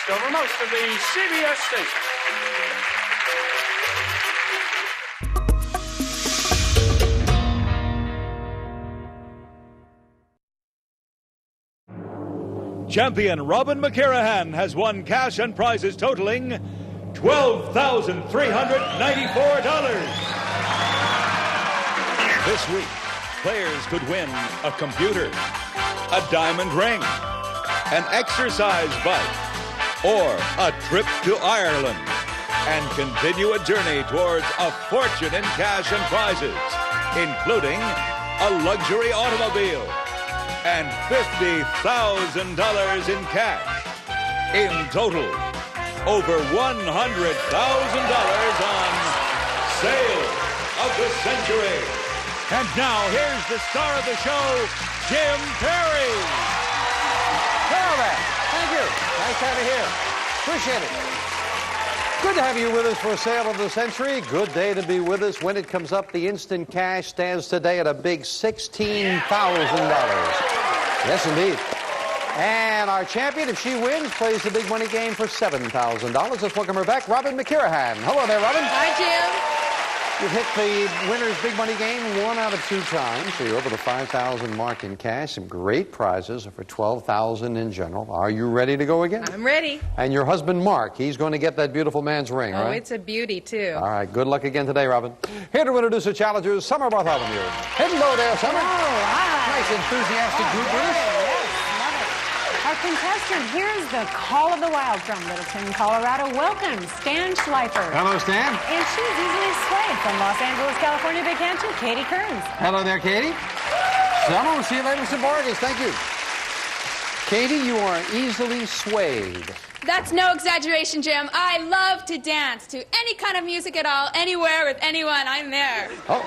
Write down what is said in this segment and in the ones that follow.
over most of the CBS stations. Champion Robin McCarahan has won cash and prizes totaling $12,394. This week, players could win a computer, a diamond ring, an exercise bike, or a trip to Ireland, and continue a journey towards a fortune in cash and prizes, including a luxury automobile and $50,000 in cash. In total, over $100,000 on Sale of the Century. And now, here's the star of the show, Jim Perry. Hello there. Thank you. Nice to have you here. Appreciate it. Good to have you with us for Sale of the Century. Good day to be with us. When it comes up, the instant cash stands today at a big $16,000. Yes, indeed. And our champion, if she wins, plays the big money game for $7,000. Let's welcome her back, Robin McCarahan. Hello there, Robin. Hi, Jim. You've hit the winner's big money game 1 out of 2 times, so you're over the $5,000 mark in cash. Some great prizes for $12,000 in general. Are you ready to go again? I'm ready. And your husband, Mark, he's going to get that beautiful man's ring, right? Oh, it's a beauty, too. All right, good luck again today, Robin. Here to introduce the challengers, Summer Bartholomew. Hello there, Summer. Hi. Nice, enthusiastic group with us. Yes, love it. Our contestant, here's the Call of the Wild from Littleton, Colorado. Welcome, Stan Schleifer. Hello, Stan. And she's easily swayed from Los Angeles, California, Big Hampton, Katie Kearns. Hello there, Katie. Summer, we'll see you later with some bargains. Thank you. Katie, you are easily swayed. That's no exaggeration, Jim. I love to dance to any kind of music at all, anywhere, with anyone. I'm there. Oh,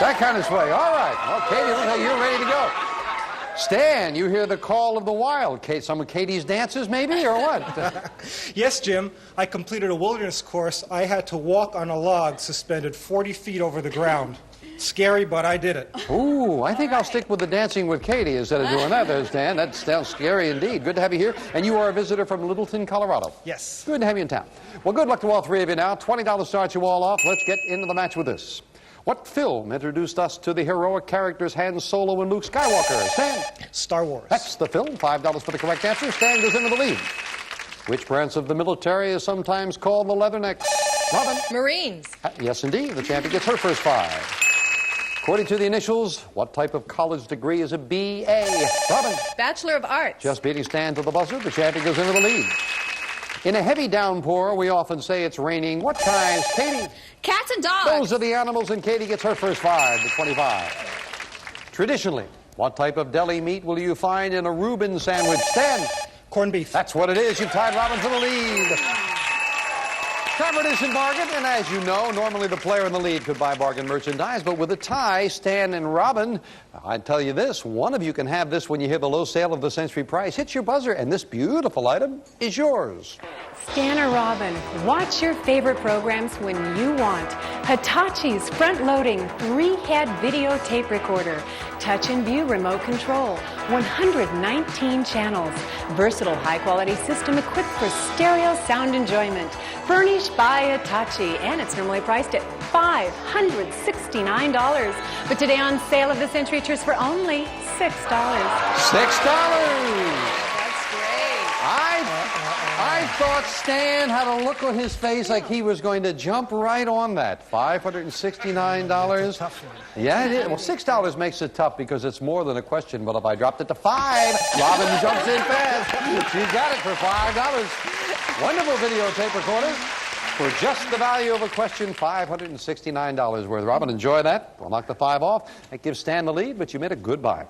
that kind of sway. All right. Well, Katie, looks like you're ready to go. Stan, you hear the call of the wild. Some of Katie's dances, maybe, or what? Yes, Jim. I completed a wilderness course. I had to walk on a log suspended 40 feet over the ground. Scary, but I did it. Ooh, I think I'll stick with the dancing with Katie instead of doing that there, Stan. That sounds scary indeed. Good to have you here. And you are a visitor from Littleton, Colorado. Yes. Good to have you in town. Well, good luck to all three of you now. $20 starts you all off. Let's get into the match with this. What film introduced us to the heroic characters Han Solo and Luke Skywalker? Stan? Star Wars. That's the film. $5 for the correct answer. Stan goes into the lead. Which branch of the military is sometimes called the Leathernecks? Robin? Marines. Yes, indeed. The champion gets her first 5. According to the initials, what type of college degree is a B.A.? Robin? Bachelor of Arts. Just beating Stan to the buzzer. The champion goes into the lead. In a heavy downpour, we often say it's raining. What kinds? Katie? Cats and dogs. Those are the animals, and Katie gets her first 5 to 25. Traditionally, what type of deli meat will you find in a Reuben sandwich? Stan? Corned beef. That's what it is. You've tied Robin for the lead. Competition bargain, and as you know, normally the player in the lead could buy bargain merchandise, but with a tie, Stan and Robin, I'd tell you this, one of you can have this when you hear the low sale of the century price. Hit your buzzer, and this beautiful item is yours. Stan or Robin, watch your favorite programs when you want. Hitachi's front-loading 3-head videotape recorder. Touch and view remote control. 119 channels. Versatile high-quality system equipped for stereo sound enjoyment. Furnished by Hitachi, and it's normally priced at $569. But today on Sale of the Century, it's for only $6. $6. That's great. I thought Stan had a look on his face like he was going to jump right on that. $569. Tough one. Yeah, it is. Well, $6 makes it tough because it's more than a question, but if I dropped it to $5, Robin jumps in fast. She got it for $5. Wonderful videotape recorder for just the value of a question, $569 worth. Robin, enjoy that. We'll knock the 5 off. That gives Stan the lead, but you made a good buy.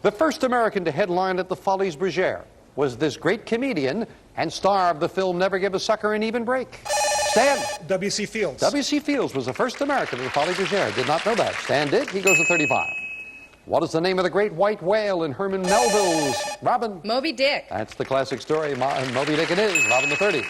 The first American to headline at the Folies Bergère was this great comedian and star of the film Never Give a Sucker an Even Break. Stan? W.C. Fields. W.C. Fields was the first American at the Folies Bergère. Did not know that. Stan did. He goes to 35. What is the name of the great white whale in Herman Melville's? Robin? Moby Dick. That's the classic story. Moby Dick it is. Robin to 30.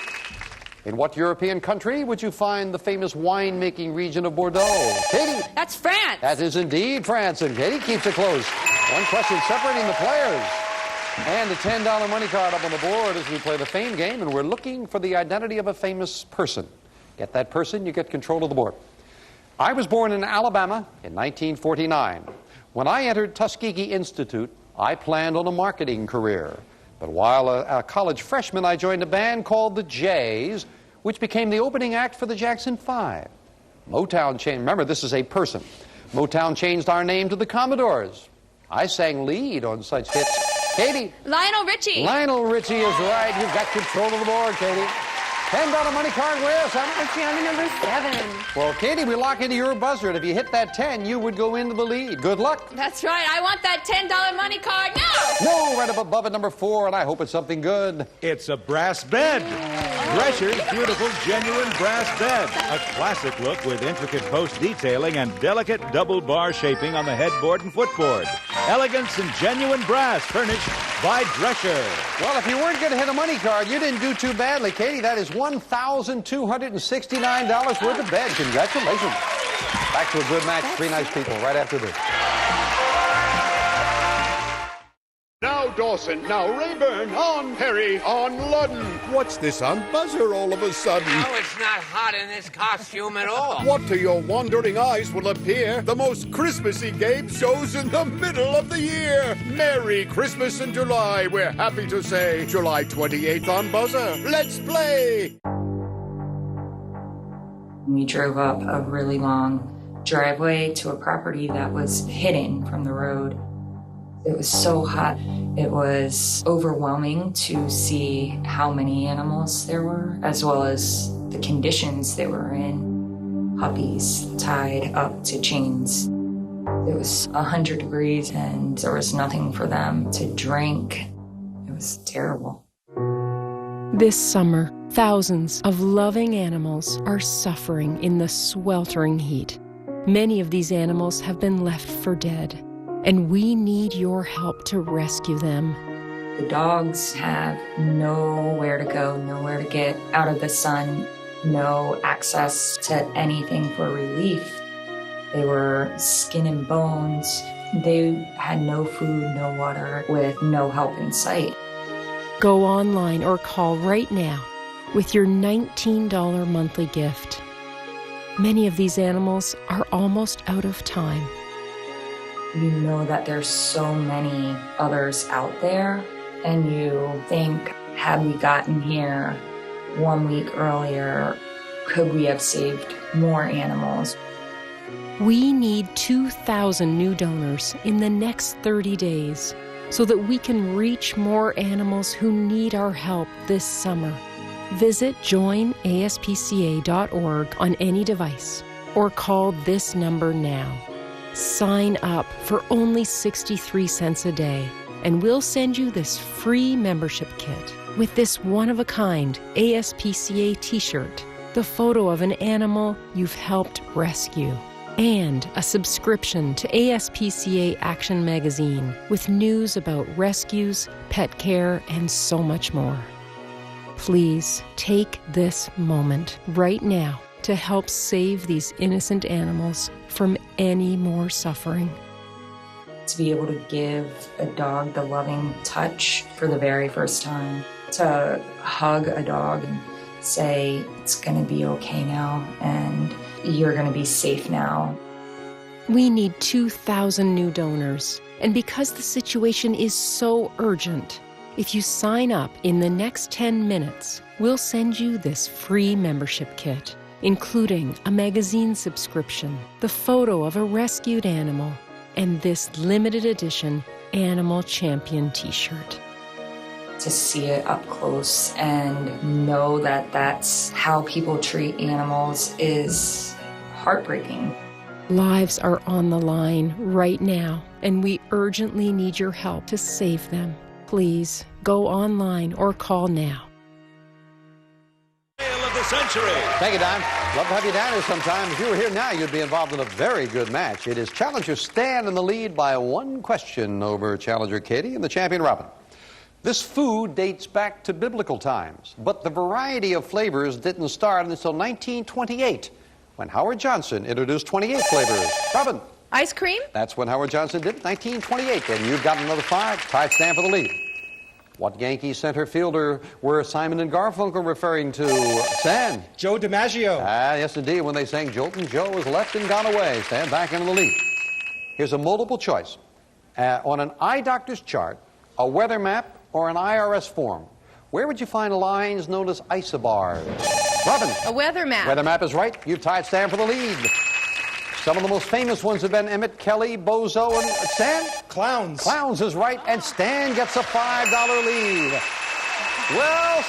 In what European country would you find the famous wine-making region of Bordeaux? Katie? That's France. That is indeed France, and Katie keeps it close. One question separating the players. And the $10 money card up on the board as we play the fame game, and we're looking for the identity of a famous person. Get that person, you get control of the board. I was born in Alabama in 1949. When I entered Tuskegee Institute, I planned on a marketing career. But while a college freshman, I joined a band called the Jays, which became the opening act for the Jackson 5. Motown changed, remember this is a person. Motown changed our name to the Commodores. I sang lead on such hits. Katie. Lionel Richie. Lionel Richie is right. You've got control of the board, Katie. $10 money card where, Summer? Let's see on the number 7. Well, Katie, we lock into your buzzer, and if you hit that 10, you would go into the lead. Good luck. That's right. I want that $10 money card now. No, right up above at number 4, and I hope it's something good. It's a brass bed. Drescher's beautiful, genuine brass bed. A classic look with intricate post detailing and delicate double bar shaping on the headboard and footboard. Elegance and genuine brass furnished by Drescher. Well, if you weren't going to hit a money card, you didn't do too badly, Katie. That is $1,269 worth of bed. Congratulations. Back to a good match. 3 nice people right after this. Now Dawson, now Rayburn, on Perry, on Ludden. What's this on Buzzr all of a sudden? Oh, it's not hot in this costume at all. What to your wandering eyes will appear the most Christmassy game shows in the middle of the year. Merry Christmas in July, we're happy to say. July 28th on Buzzr. Let's play! We drove up a really long driveway to a property that was hidden from the road. It was so hot. It was overwhelming to see how many animals there were, as well as the conditions they were in. Puppies tied up to chains. It was 100 degrees and there was nothing for them to drink. It was terrible. This summer, thousands of loving animals are suffering in the sweltering heat. Many of these animals have been left for dead, and we need your help to rescue them. The dogs have nowhere to go, nowhere to get out of the sun, no access to anything for relief. They were skin and bones. They had no food, no water, with no help in sight. Go online or call right now with your $19 monthly gift. Many of these animals are almost out of time. You know that there's so many others out there, and you think, had we gotten here 1 week earlier, could we have saved more animals? We need 2,000 new donors in the next 30 days so that we can reach more animals who need our help this summer. Visit joinaspca.org on any device or call this number now. Sign up for only 63 cents a day, and we'll send you this free membership kit with this one-of-a-kind ASPCA t-shirt, the photo of an animal you've helped rescue, and a subscription to ASPCA Action Magazine with news about rescues, pet care, and so much more. Please take this moment right now to help save these innocent animals from any more suffering. To be able to give a dog the loving touch for the very first time, to hug a dog and say, it's going to be okay now, and you're going to be safe now. We need 2,000 new donors, and because the situation is so urgent, if you sign up in the next 10 minutes, we'll send you this free membership kit, including a magazine subscription, the photo of a rescued animal, and this limited edition Animal Champion t-shirt. To see it up close and know that that's how people treat animals is heartbreaking. Lives are on the line right now, and we urgently need your help to save them. Please go online or call now. Tale of the century. Thank you, Don. Love to have you down here sometime. If you were here now, you'd be involved in a very good match. It is Challenger Stan in the lead by 1 question over Challenger Katie and the champion Robin. This food dates back to biblical times, but the variety of flavors didn't start until 1928, when Howard Johnson introduced 28 flavors. Robin. Ice cream? That's when Howard Johnson did, 1928. And you've got another 5. Tie Stan for the lead. What Yankee center fielder were Simon and Garfunkel referring to? Stan. Joe DiMaggio. Ah, yes, indeed. When they sang Joltin' Joe was left and gone away. Stan back into the lead. Here's a multiple choice. On an eye doctor's chart, a weather map, or an IRS form, where would you find lines known as isobars? Robin. A weather map. Weather map is right. You've tied Stan for the lead. Some of the most famous ones have been Emmett, Kelly, Bozo, and Stan? Clowns. Clowns is right, and Stan gets a $5 lead. Well,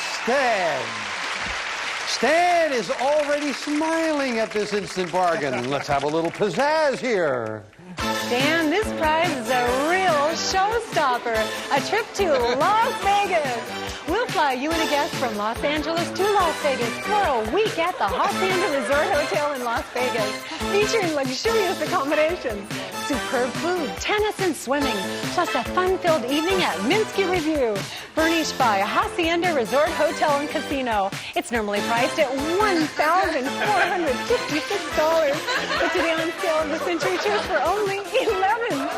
Stan is already smiling at this instant bargain. Let's have a little pizzazz here. Stan, this prize is a real showstopper. A trip to Las Vegas. We'll fly you and a guest from Los Angeles to Las Vegas for a week at the Hacienda Resort Hotel in Las Vegas, featuring luxurious accommodations, superb food, tennis and swimming, plus a fun-filled evening at Minsky Review, furnished by Hacienda Resort Hotel and Casino. It's normally priced at $1,456, but today on sale of the Century Trip for only $11.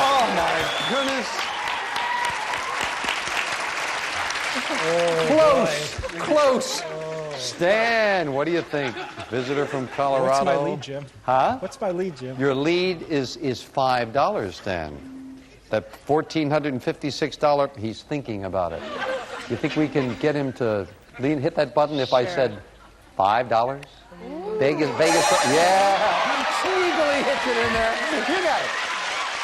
Oh, my goodness. Close. Stan, what do you think? Visitor from Colorado. What's my lead, Jim? Huh? What's my lead, Jim? Your lead is $5, Stan. That $1,456, he's thinking about it. You think we can get him to hit that button if I said $5? Vegas, yeah. Sneakily hits it in there. You got it.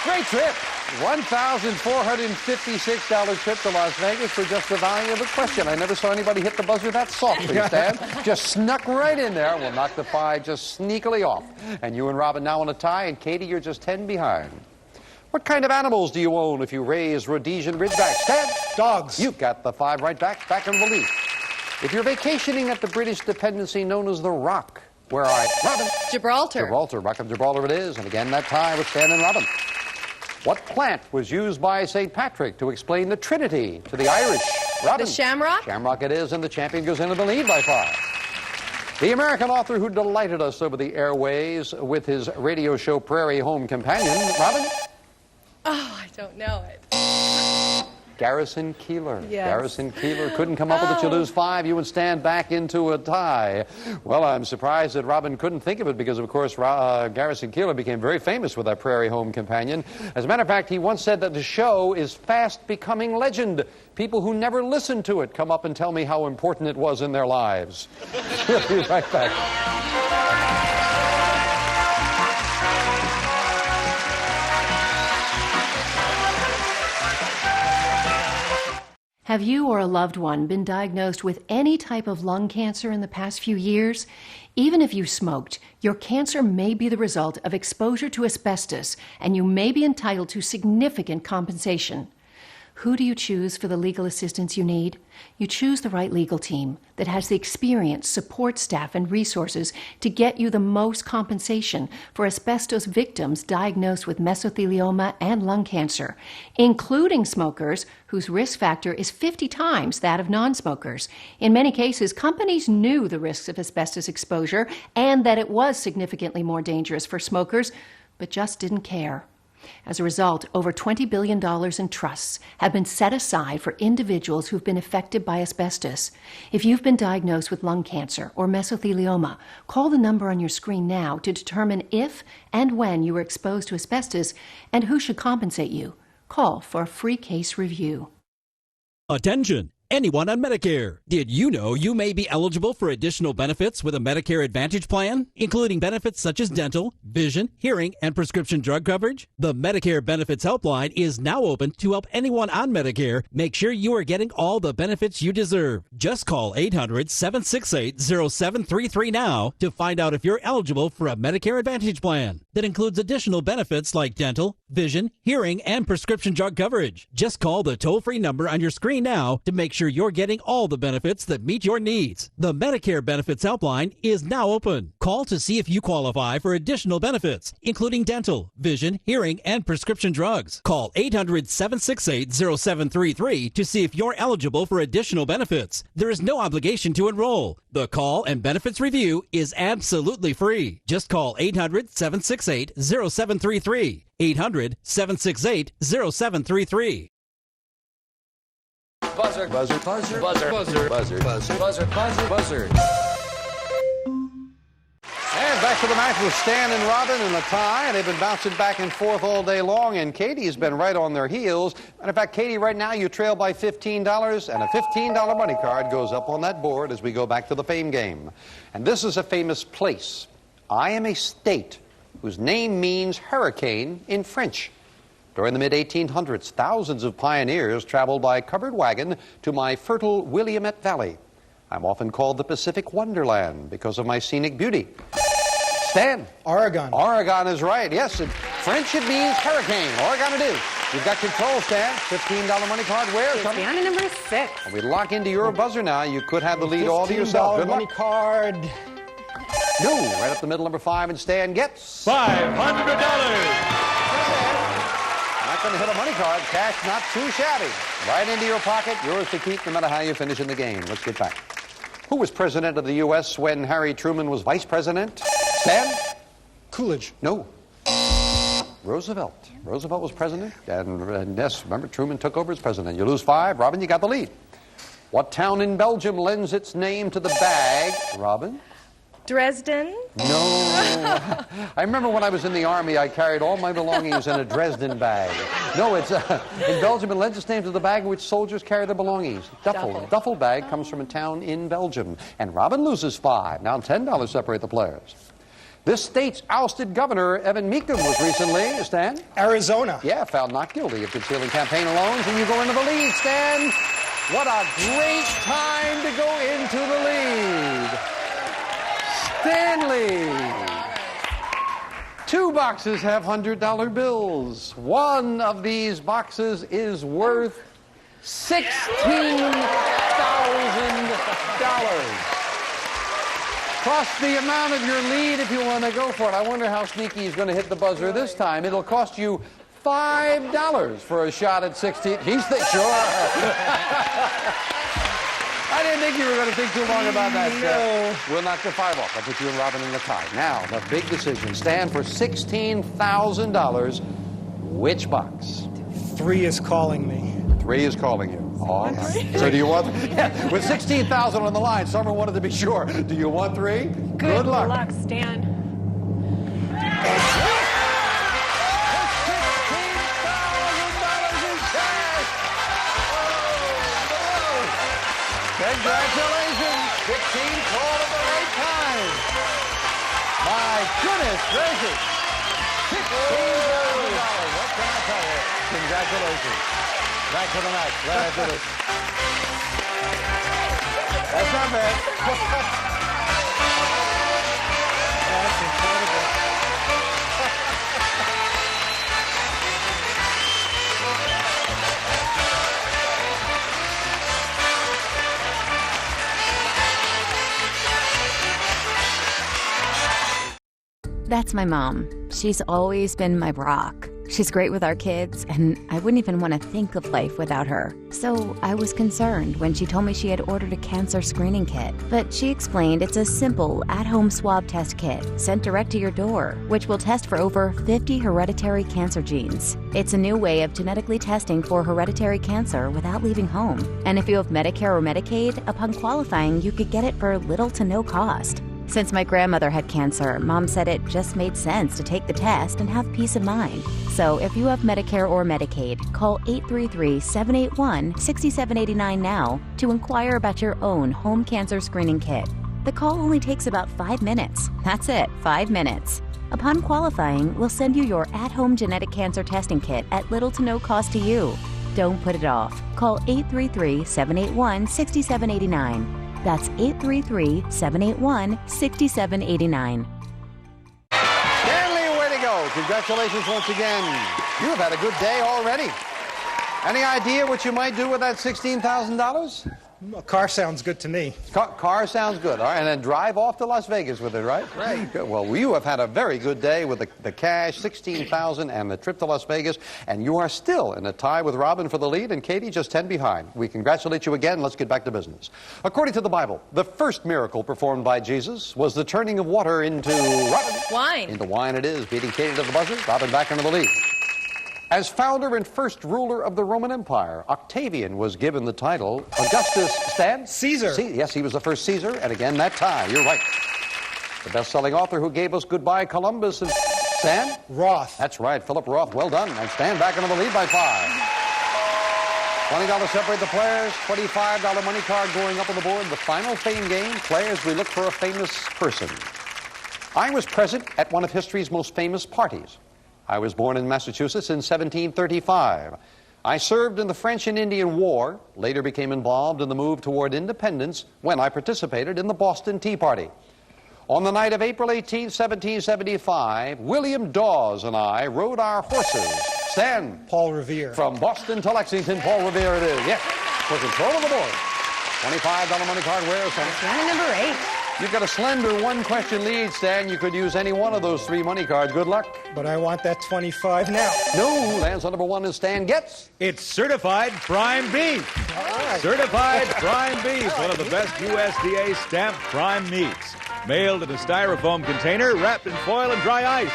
Great trip. $1,456 trip to Las Vegas for just the value of a question. I never saw anybody hit the buzzer that softly, Stan. Just snuck right in there. We'll knock the 5 just sneakily off. And you and Robin now on a tie, and Katie, you're just 10 behind. What kind of animals do you own if you raise Rhodesian Ridgebacks? Stan? Dogs. You got the 5 right back in the lead. If you're vacationing at the British dependency known as the Rock, where are I? Robin? Gibraltar. Rock of Gibraltar it is. And again, that tie with Stan and Robin. What plant was used by St. Patrick to explain the Trinity to the Irish? Robin? The shamrock. Shamrock it is, and the champion goes into the lead by 5. The American author who delighted us over the airways with his radio show Prairie Home Companion. Robin? Oh, I don't know it. Garrison Keillor. Yes. Garrison Keillor couldn't come up with it. You lose 5. You would stand back into a tie. Well, I'm surprised that Robin couldn't think of it because, of course, Garrison Keillor became very famous with that Prairie Home Companion. As a matter of fact, he once said that the show is fast becoming legend. People who never listened to it come up and tell me how important it was in their lives. We'll be right back. Have you or a loved one been diagnosed with any type of lung cancer in the past few years? Even if you smoked, your cancer may be the result of exposure to asbestos, and you may be entitled to significant compensation. Who do you choose for the legal assistance you need? You choose the right legal team that has the experience, support staff, and resources to get you the most compensation for asbestos victims diagnosed with mesothelioma and lung cancer, including smokers whose risk factor is 50 times that of non-smokers. In many cases, companies knew the risks of asbestos exposure and that it was significantly more dangerous for smokers, but just didn't care. As a result, over $20 billion in trusts have been set aside for individuals who've been affected by asbestos. If you've been diagnosed with lung cancer or mesothelioma, call the number on your screen now to determine if and when you were exposed to asbestos and who should compensate you. Call for a free case review. Attention! Anyone on Medicare. Did you know you may be eligible for additional benefits with a Medicare Advantage plan, including benefits such as dental, vision, hearing, and prescription drug coverage? The Medicare Benefits Helpline is now open to help anyone on Medicare make sure you are getting all the benefits you deserve. Just call 800-768-0733 now to find out if you're eligible for a Medicare Advantage plan that includes additional benefits like dental, vision, hearing, and prescription drug coverage. Just call the toll-free number on your screen now to make sure you're getting all the benefits that meet your needs. The Medicare Benefits Helpline is now open. Call to see if you qualify for additional benefits, including dental, vision, hearing, and prescription drugs. Call 800-768-0733 to see if you're eligible for additional benefits. There is no obligation to enroll. The call and benefits review is absolutely free. Just call 800-768-0733. 800-768-0733. Buzzr. Buzzr. Buzzr. Buzzr. Buzzr. Buzzr. Buzzr. Buzzr. Buzzr. And back to the match with Stan and Robin in the tie. They've been bouncing back and forth all day long, and Katie's been right on their heels. And in fact, Katie, right now you trail by $15, and a $15 money card goes up on that board as we go back to the fame game. And this is a famous place. I am a state whose name means hurricane in French. During the mid-1800s, thousands of pioneers traveled by covered wagon to my fertile Willamette Valley. I'm often called the Pacific Wonderland because of my scenic beauty. Stan. Oregon. Oregon is right. Yes, in French it means hurricane. Oregon it is. You've got control, Stan. $15 money card. Where? Down to number 6. And we lock into your buzzer now. You could have the lead all to yourself. Good money luck. card. No, right up the middle, number 5, and Stan gets $500. Not going to hit a money card. Cash not too shabby. Right into your pocket. Yours to keep no matter how you finish in the game. Let's get back. Who was president of the U.S. when Harry Truman was vice president? Stan? Coolidge. No. Roosevelt. Roosevelt was president. And yes, remember, Truman took over as president. You lose 5. Robin, you got the lead. What town in Belgium lends its name to the bag? Robin? Dresden. No. I remember when I was in the Army, I carried all my belongings in a Dresden bag. No, it's in Belgium, it lends its name to the bag in which soldiers carry their belongings. Duffel bag comes from a town in Belgium. And Robin loses 5. Now $10 separate the players. This state's ousted governor, Evan Meekum, was recently, Stan? Arizona. Yeah, found not guilty of concealing campaign loans, and you go into the lead, Stan. What a great time to go into the lead. Stanley. 2 boxes have $100 bills. One of these boxes is worth $16,000. Plus the amount of your lead if you want to go for it. I wonder how sneaky he's going to hit the buzzer this time. It'll cost you $5 for a shot at 16. He's sure. I didn't think you were going to think too long about that. No. We'll knock the 5 off. I'll put you and Robin in the tie. Now, the big decision. Stand for $16,000. Which box? 3 is calling me. 3 is calling you. All right. So do you want... Yeah, with $16,000 on the line, someone wanted to be sure. Do you want 3? Good luck. Good luck, Stan. Congratulations! 15 called at the right time. My goodness gracious! $16,000. What can I tell you? Congratulations. Back to the match right after this. That's not bad. That's incredible. That's my mom. She's always been my rock. She's great with our kids, and I wouldn't even want to think of life without her. So I was concerned when she told me she had ordered a cancer screening kit. But she explained it's a simple at-home swab test kit sent direct to your door, which will test for over 50 hereditary cancer genes. It's a new way of genetically testing for hereditary cancer without leaving home. And if you have Medicare or Medicaid, upon qualifying, you could get it for little to no cost. Since my grandmother had cancer, Mom said it just made sense to take the test and have peace of mind. So if you have Medicare or Medicaid, call 833-781-6789 now to inquire about your own home cancer screening kit. The call only takes about 5 minutes. That's it, 5 minutes. Upon qualifying, we'll send you your at-home genetic cancer testing kit at little to no cost to you. Don't put it off. Call 833-781-6789. That's 833-781-6789. Stanley, way to go. Congratulations once again. You have had a good day already. Any idea what you might do with that $16,000? A car sounds good to me. Car sounds good. All right, and then drive off to Las Vegas with it, right? Right. Good. Well, you have had a very good day with the cash, $16,000, and the trip to Las Vegas, and you are still in a tie with Robin for the lead, and Katie just 10 behind. We congratulate you again. Let's get back to business. According to the Bible, the first miracle performed by Jesus was the turning of water into Robin. Wine. Into wine it is, beating Katie to the buzzer. Robin back into the lead. As founder and first ruler of the Roman Empire, Octavian was given the title Augustus Stan? Caesar. Yes, he was the first Caesar, and again that tie. You're right. The best-selling author who gave us Goodbye Columbus and Stan? Roth. That's right, Philip Roth. Well done. And Stan back into the lead by 5. $20 separate the players, $25 money card going up on the board. The final fame game, players, we look for a famous person. I was present at one of history's most famous parties. I was born in Massachusetts in 1735. I served in the French and Indian War, later became involved in the move toward independence when I participated in the Boston Tea Party. On the night of April 18, 1775, William Dawes and I rode our horses. Stan. Paul Revere. From Boston to Lexington, Paul Revere it is. Yes, for control of the board. $25 money card where, Stan? Round number 8. You've got a slender one-question lead, Stan. You could use any one of those 3 money cards. Good luck. But I want that 25 now. No, lands on number 1 is Stan gets. It's certified prime beef. Right. Certified prime beef, one of the best USDA stamped prime meats. Mailed in a styrofoam container, wrapped in foil and dry ice.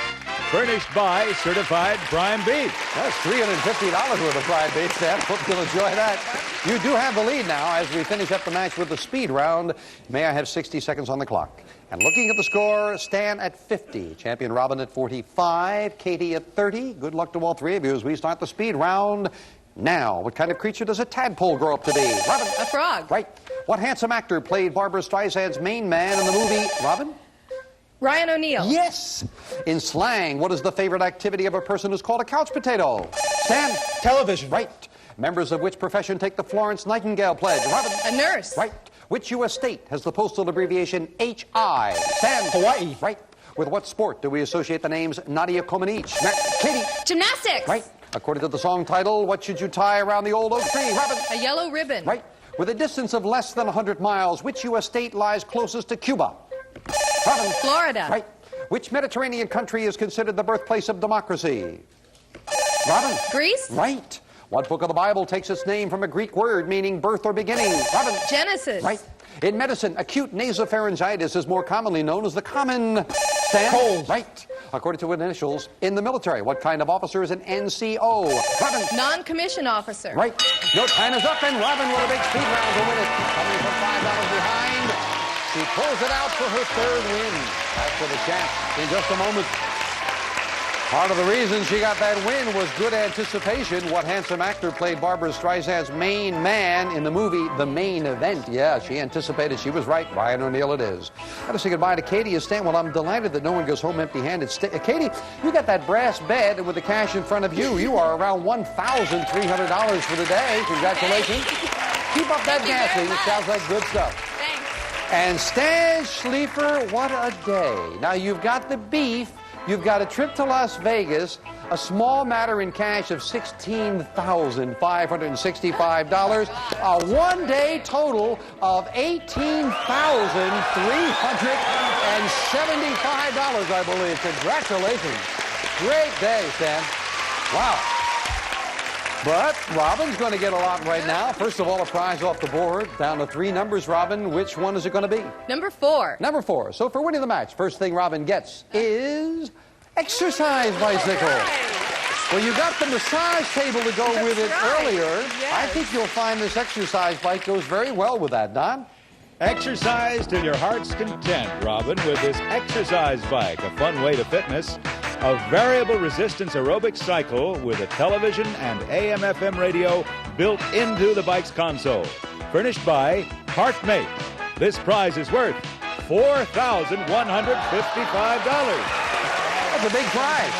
Furnished by Certified Prime Beef. That's $350 worth of prime beef, Stan. Hope you'll enjoy that. You do have the lead now as we finish up the match with the speed round. May I have 60 seconds on the clock? And looking at the score, Stan at 50, Champion Robin at 45, Katie at 30. Good luck to all 3 of you as we start the speed round now. What kind of creature does a tadpole grow up to be? Robin? A frog. Right. What handsome actor played Barbra Streisand's main man in the movie? Robin? Ryan O'Neal. Yes. In slang, what is the favorite activity of a person who's called a couch potato? Stan? Television. Right. Members of which profession take the Florence Nightingale Pledge? Robin? A nurse. Right. Which U.S. state has the postal abbreviation H.I.? Stan? Hawaii. Right. With what sport do we associate the names Nadia Comaneci? Katie? Gymnastics. Right. According to the song title, what should you tie around the old oak tree? Robin? A yellow ribbon. Right. With a distance of less than 100 miles, which U.S. state lies closest to Cuba? Robin? Florida. Right. Which Mediterranean country is considered the birthplace of democracy? Robin? Greece. Right. What book of the Bible takes its name from a Greek word meaning birth or beginning? Robin? Genesis. Right. In medicine, acute nasopharyngitis is more commonly known as the common Stan? Cold. Right. According to initials, in the military, what kind of officer is an NCO? Robin? Non-commissioned officer. Right. No time is up, and Robin with a big speed round to win it. Coming from $5 behind. She pulls it out for her 3rd win. After the champ in just a moment. Part of the reason she got that win was good anticipation. What handsome actor played Barbra Streisand's main man in the movie The Main Event? Yeah, she anticipated. She was right. Ryan O'Neal it is. Got to say goodbye to Katie and Stan. Well, I'm delighted that no one goes home empty-handed. Katie, you got that brass bed with the cash in front of you. You are around $1,300 for the day. Congratulations. Keep up that dancing. It sounds like good stuff. Thanks. And Stan Schliefer, what a day. Now, you've got the beef. You've got a trip to Las Vegas, a small matter in cash of $16,565, a one-day total of $18,375, I believe. Congratulations. Great day, Stan. Wow. But Robin's going to get a lot right now. First of all, a prize off the board. Down to 3 numbers, Robin. Which one is it going to be? Number 4. Number 4. So for winning the match, first thing Robin gets is exercise bicycle. Well, you got the massage table to go with it earlier. Yes. I think you'll find this exercise bike goes very well with that, Don. Exercise till your heart's content, Robin, with this exercise bike, a fun way to fitness. A variable resistance aerobic cycle with a television and AM/FM radio built into the bike's console. Furnished by HeartMate. This prize is worth $4,155. That's a big prize.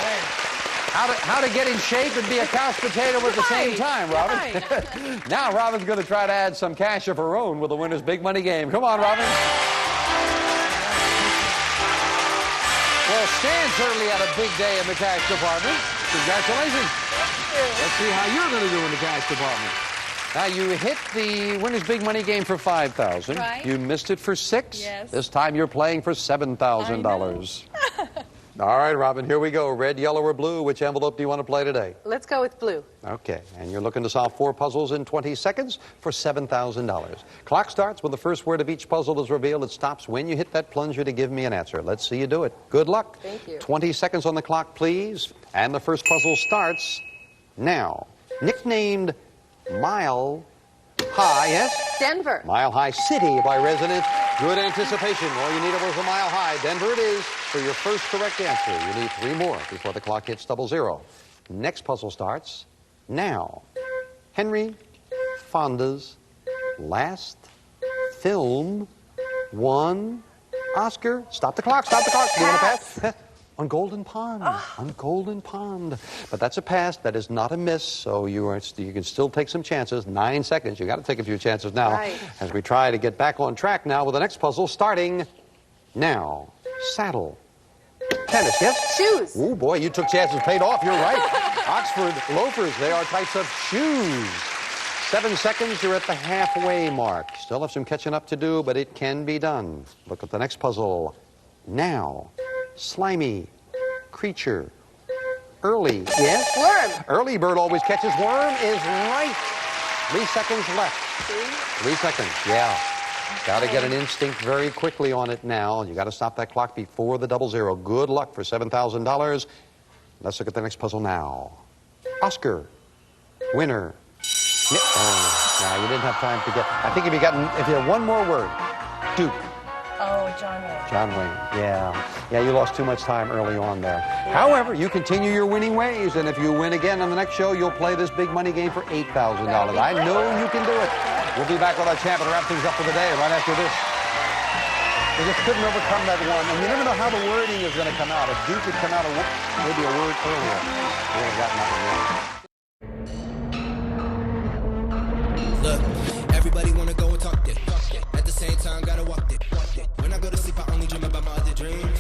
How to get in shape and be a couch potato at the same time, Robin. Right. Now Robin's going to try to add some cash of her own with the winner's big money game. Come on, Robin. Well, Stan certainly had a big day in the cash department. Congratulations. Let's see how you're going to do in the cash department. Now, you hit the winner's big money game for $5,000. Right. You missed it for $6,000. Yes. This time you're playing for $7,000. All right, Robin, here we go. Red, yellow, or blue. Which envelope do you want to play today? Let's go with blue. Okay, and you're looking to solve 4 puzzles in 20 seconds for $7,000. Clock starts when the first word of each puzzle is revealed. It stops when you hit that plunger to give me an answer. Let's see you do it. Good luck. Thank you. 20 seconds on the clock, please. And the first puzzle starts now. Nicknamed Mile High, yes? Denver. Mile High City by residents. Good anticipation. All you needed was a Mile High. Denver it is for your first correct answer. You need 3 more before the clock hits 00. Next puzzle starts now. Henry Fonda's last film won Oscar. Stop the clock, stop the clock. Do you want to pass? On Golden Pond. On Golden Pond. But that's a pass. That is not a miss. So you can still take some chances. 9 seconds. You got to take a few chances now. Right. As we try to get back on track now with the next puzzle starting now. Saddle. Tennis, yes? Shoes. Oh, boy, you took chances. Paid off. You're right. Oxford loafers. They are types of shoes. 7 seconds. You're at the halfway mark. Still have some catching up to do, but it can be done. Look at the next puzzle now. Slimy creature. Early, yes? Worm. Early bird always catches worm is right. 3 seconds left. 3 seconds, yeah. Got to get an instinct very quickly on it now. You got to stop that clock before the 00. Good luck for $7,000. Let's look at the next puzzle now. Oscar winner. No, you didn't have time to get. I think if you had one more word, Duke. Oh, John Wayne. John Wayne, yeah. Yeah, you lost too much time early on there. Yeah. However, you continue your winning ways, and if you win again on the next show, you'll play this big money game for $8,000. I know you can do it. We'll be back with our champ and wrap things up for the day right after this. We just couldn't overcome that one, and you never know how the wording is going to come out. If Duke had come out maybe a word earlier, we would have gotten that one wrong. Look, everybody wanna go and talk it. At the same time, gotta walk it. When I go to sleep, I only dream about my other dreams.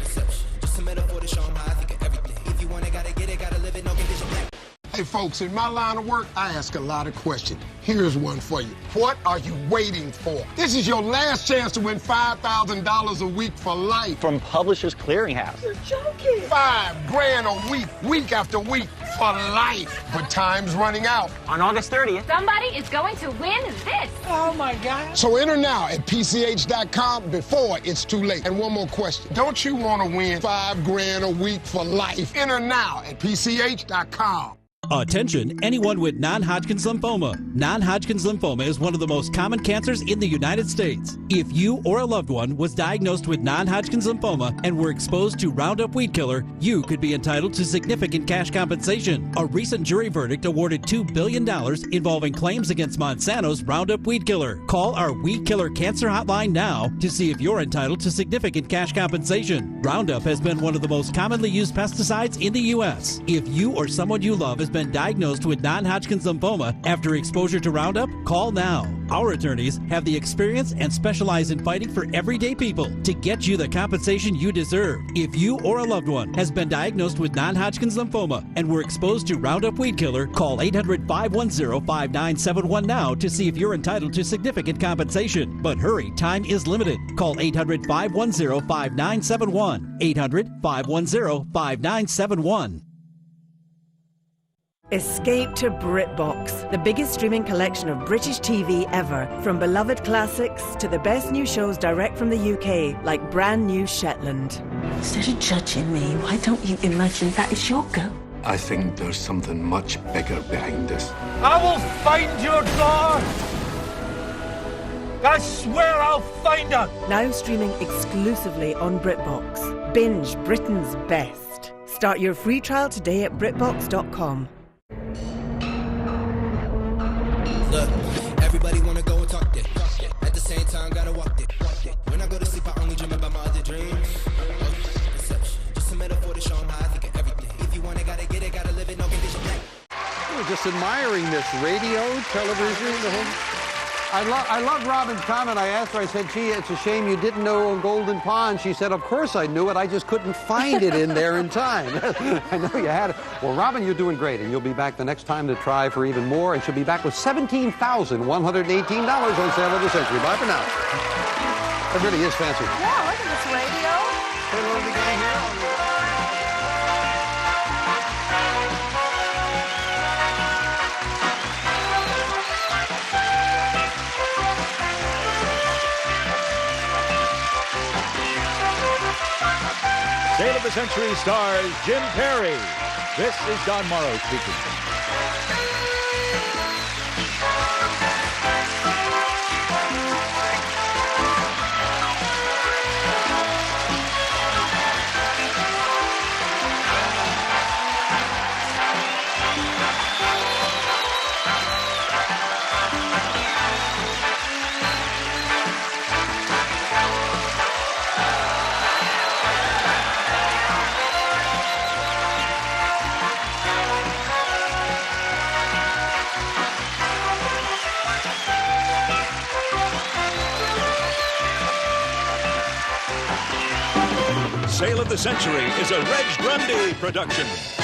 Deception, just a metaphor to show them how I think of everything. If you want it, gotta get it, gotta live it, no condition. Hey folks, in my line of work, I ask a lot of questions. Here's one for you. What are you waiting for? This is your last chance to win $5,000 a week for life. From Publishers Clearinghouse. You're joking. $5 grand a week, week after week, for life. But time's running out. On August 30th. Somebody is going to win this. Oh my God. So enter now at PCH.com before it's too late. And one more question. Don't you want to win $5 grand a week for life? Enter now at PCH.com. Attention, anyone with non-Hodgkin's lymphoma. Non-Hodgkin's lymphoma is one of the most common cancers in the United States. If you or a loved one was diagnosed with non-Hodgkin's lymphoma and were exposed to Roundup weed killer, you could be entitled to significant cash compensation. A recent jury verdict awarded $2 billion involving claims against Monsanto's Roundup weed killer. Call our weed killer cancer hotline now to see if you're entitled to significant cash compensation. Roundup has been one of the most commonly used pesticides in the U.S. If you or someone you love has been diagnosed with non-Hodgkin's lymphoma after exposure to Roundup, call now. Our attorneys have the experience and specialize in fighting for everyday people to get you the compensation you deserve. If you or a loved one has been diagnosed with non-Hodgkin's lymphoma and were exposed to Roundup weed killer, call 800-510-5971 now to see if you're entitled to significant compensation. But hurry, time is limited. Call 800-510-5971. 800-510-5971. Escape to BritBox, the biggest streaming collection of British TV ever. From beloved classics to the best new shows direct from the UK, like Brand New Shetland. Instead of judging me, why don't you imagine that is your girl? I think there's something much bigger behind this. I will find your daughter! I swear I'll find her! Now streaming exclusively on BritBox. Binge Britain's best. Start your free trial today at BritBox.com. Look, everybody wanna go and talk it. At the same time, gotta walk it. When I go to sleep, I only dream about my other dreams. Deception, just a metaphor to show them how I think of everything. If you want it, gotta get it, gotta live it, no condition. We're just admiring this radio, television, the whole. I love Robin's comment. I asked her, I said, gee, it's a shame you didn't know Golden Pond. She said, of course I knew it. I just couldn't find it in there in time. I know you had it. Well, Robin, you're doing great, and you'll be back the next time to try for even more, and she'll be back with $17,118 on sale of the century. Bye for now. It really is fancy. Yeah, look at this radio. Put a little beginning here. Sale of the Century stars Jim Perry, This is Don Morrow speaking. Sale of the Century is a Reg Grundy production.